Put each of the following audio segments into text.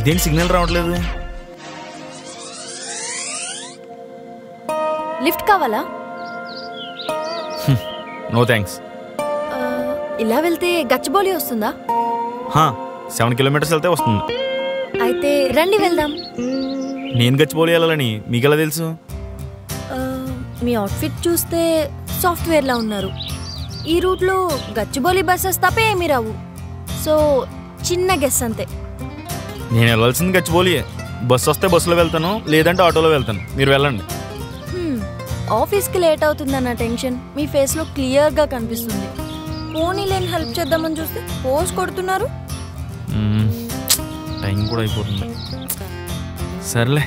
ఇదేంటి సిగ్నల్ రావట్లేదు? లిఫ్ట్ కావాలా? No thanks. ఇలా వెళ్తే గచ్చిబౌలి వస్తుందా? 7 కిలోమీటర్స్ వెళ్తే వస్తుంది. అయితే రండి వెళ్దాం. నేను గచ్చిబౌలి వెళ్ళాలని మీకెలా తెలుసు? మీ అవుట్ఫిట్ చూస్తే సాఫ్ట్వేర్లా ఉన్నారు. ఈ రూట్లో గచ్చిబౌలి బస్సెస్ తప్ప ఏమీ రావు. సో చిన్న గెస్ అంతే. నేను వెళ్ళాల్సింది గచ్చిబౌలియే. బస్సు వస్తే బస్సులో వెళ్తాను, లేదంటే ఆటోలో వెళ్తాను. మీరు వెళ్ళండి. ఆఫీస్కి లేట్ అవుతుందన్న టెన్షన్ మీ ఫేస్లో క్లియర్గా కనిపిస్తుంది. పోనీ లేని హెల్ప్ చేద్దామని చూస్తే పోస్ట్ కొడుతున్నారు. టైం కూడా అయిపోతుంది. సర్లే.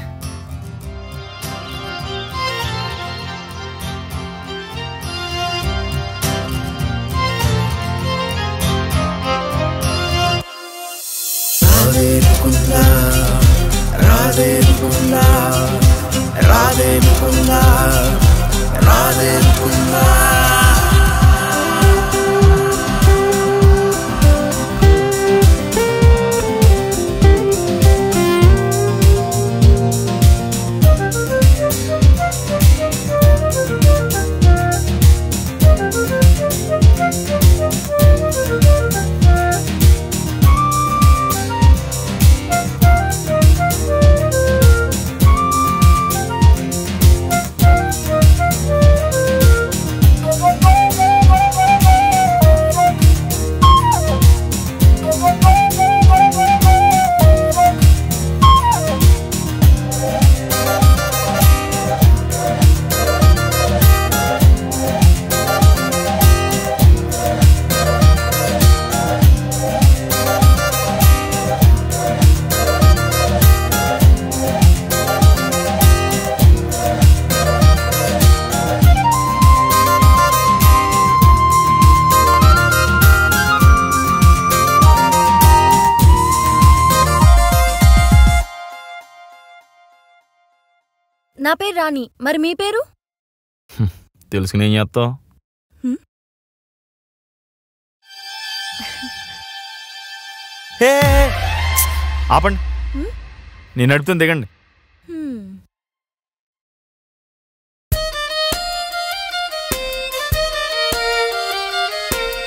నా పేరు రాణి. మరి మీ పేరు? తెలుసుకుని ఏం చేస్తావు? ఆపండి, నేను నడుపుతుంది దిగండి.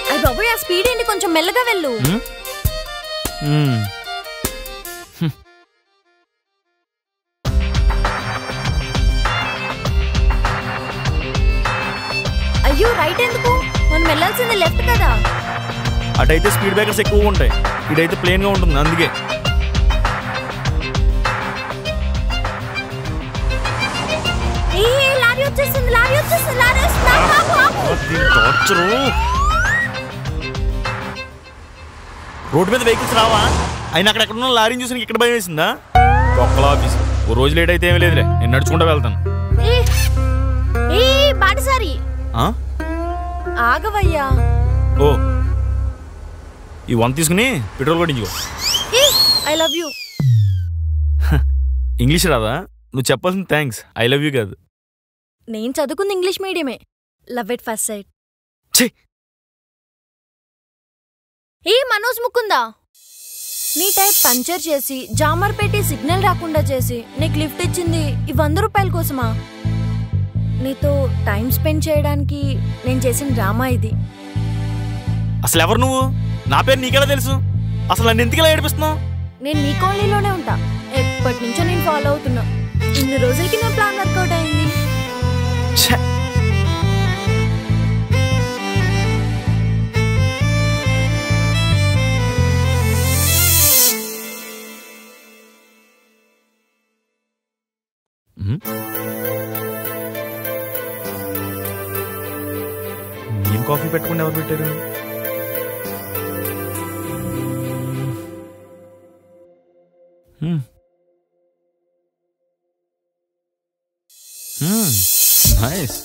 అయ్య బాబోయ్, ఆ స్పీడ్ ఏంటి? కొంచెం మెల్లగా వెళ్ళు. అయ్యో, రైట్ ఎందుకు? మనం వెళ్ళాల్సింది లెఫ్ట్ కదా. అటైతే స్పీడ్ బ్రేకర్స్ ఎక్కువగా ఉంటాయి, ఇటైతే ప్లేన్ గా ఉంటుంది, అందుకే. లారీ వచ్చేస్తుంది, లారీ వచ్చేస్తుంది, లారీ వస్తుంది. రోడ్డు మీద వెహికల్స్ రావా? అయినా అక్కడెక్కడ లారీని చూసి ఇక్కడ భయం వేసిందా? ఒక్కల ఆఫీస్ ఓ రోజు లేట్ అయితే ఏమీ లేదులే, నేను నడుచుకుంటూ వెళ్తాను. బాటసారి ఆగవయ్యా. ఓ, ఈ 1 తీసుకుని పెట్రోల్ కొట్టించుకో. I love you. ఇంగ్లీష్ రాదా? నువ్వు చెప్పాల్సింది థ్యాంక్స్, ఐ లవ్ యూ కాదు. నేను చదువుకుంది ఇంగ్లీష్ మీడియమే. Love at first sight. ఛీ! ఏ మనోజ్ ముకుందా, నీ టైప్ పంచర్ చేసి జామర్ పెట్టి సిగ్నల్ రాకుండా చేసి నీకు లిఫ్ట్ ఇచ్చింది ఈ 100 రూపాయల కోసమా? నీతో టైం స్పెండ్ చేయడానికి నేను చేసిన డ్రామా ఇది. అసలు ఎవరు నువ్వు? నా పేరు నీకెలా తెలుసు? అసలు నన్ను ఎందుకు ఇలా ఏడిపిస్తున్నావు? నేను నీ కాలనీలోనే ఉంటా. ఎప్పటి నుంచో నేను ఫాలో అవుతున్నా. ఇన్ని రోజులకి నా ప్లాన్ వర్కౌట్ అయింది. నేను కాఫీ పెట్టుకుని ఎవరు పెట్టారు? నైస్.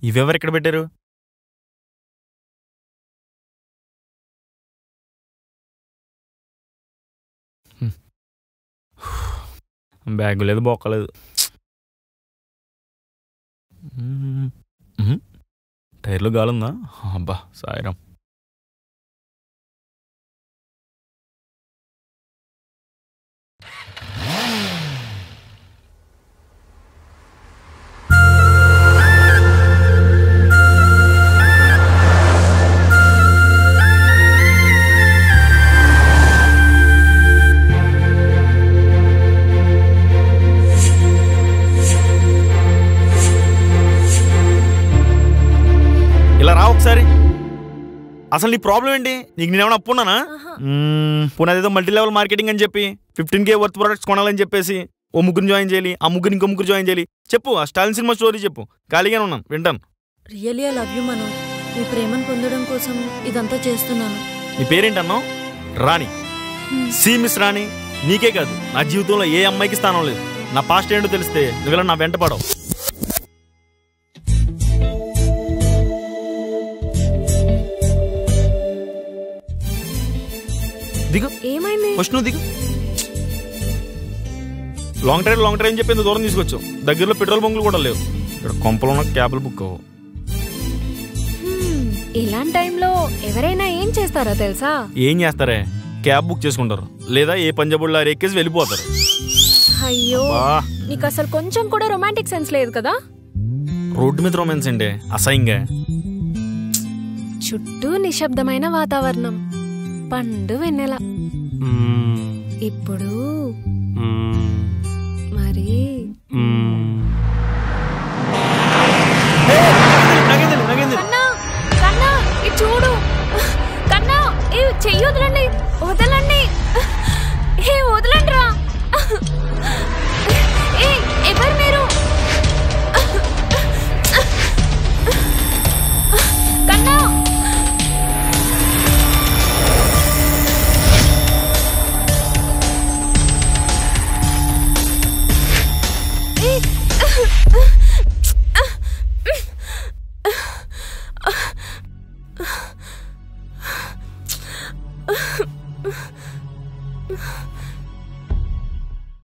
ఇవెవరు ఎక్కడ పెట్టారు? బ్యాగ్ లేదు, బొక్కలేదు. టైర్లో గాలుందా? అబ్బా సాయిరాం. ఇలా రా ఒకసారి. అసలు నీ ప్రాబ్లం ఏంటి? నీకు నేనేమైనా అప్పున్నానా? పునాదేదో మల్టీ లెవెల్ మార్కెటింగ్ అని చెప్పి 15K వర్త్ ప్రొడక్ట్స్ కొనాలని చెప్పేసి ఓ ముగ్గురిని జాయిన్ చేయాలి, ఆ ముగ్గురు ఇంకో ముగ్గురు జాయిన్ చేయాలి. చెప్పు, ఆ స్టాలిన్ సినిమా స్టోరీ చెప్పు. ఖాళీగానే ఉన్నాను, వింటాను. Really I love you Manoj. నీ ప్రేమను పొందడం కోసం ఇదంతా చేస్తున్నాను. నీ పేరేంటన్నావు? రాణి. సి మిస్ రాణి. నీకే కాదు, నా జీవితంలో ఏ అమ్మాయికి స్థానం లేదు. నా పాస్ట్ ఏంటో తెలిస్తే నువ్వు నా వెంట పడవు. దిగు. ఏమైంది? ఫస్ట్ నువ్వు దిగు. లాంగ్ డ్రైవ్ అని చెప్పి దూరం తీసుకొచ్చు. దగ్గరలో పెట్రోల్ బంకులు కూడా లేవు. ఇక్కడ కొంపలో ఉన్న క్యాబ్లు బుక్ అవ్వవు. ఇలాంటి టైంలో ఎవరైనా ఏం చేస్తారో తెలుసా? ఏం చేస్తారే? క్యాబ్ బుక్ చేసుకుంటారు, లేదా ఏ పంజాబ్ లారీ ఎక్కేసి వెళ్ళిపోతారు. అయ్యో, నీకు అసలు కొంచెం కూడా రొమాంటిక్ సెన్స్ లేదు కదా? రోడ్డు మీద రొమాన్స్ అండి అసహ్యంగా. చుట్టూ నిశ్శబ్దమైన వాతావరణం, పండు వెన్నెల. ఇప్పుడు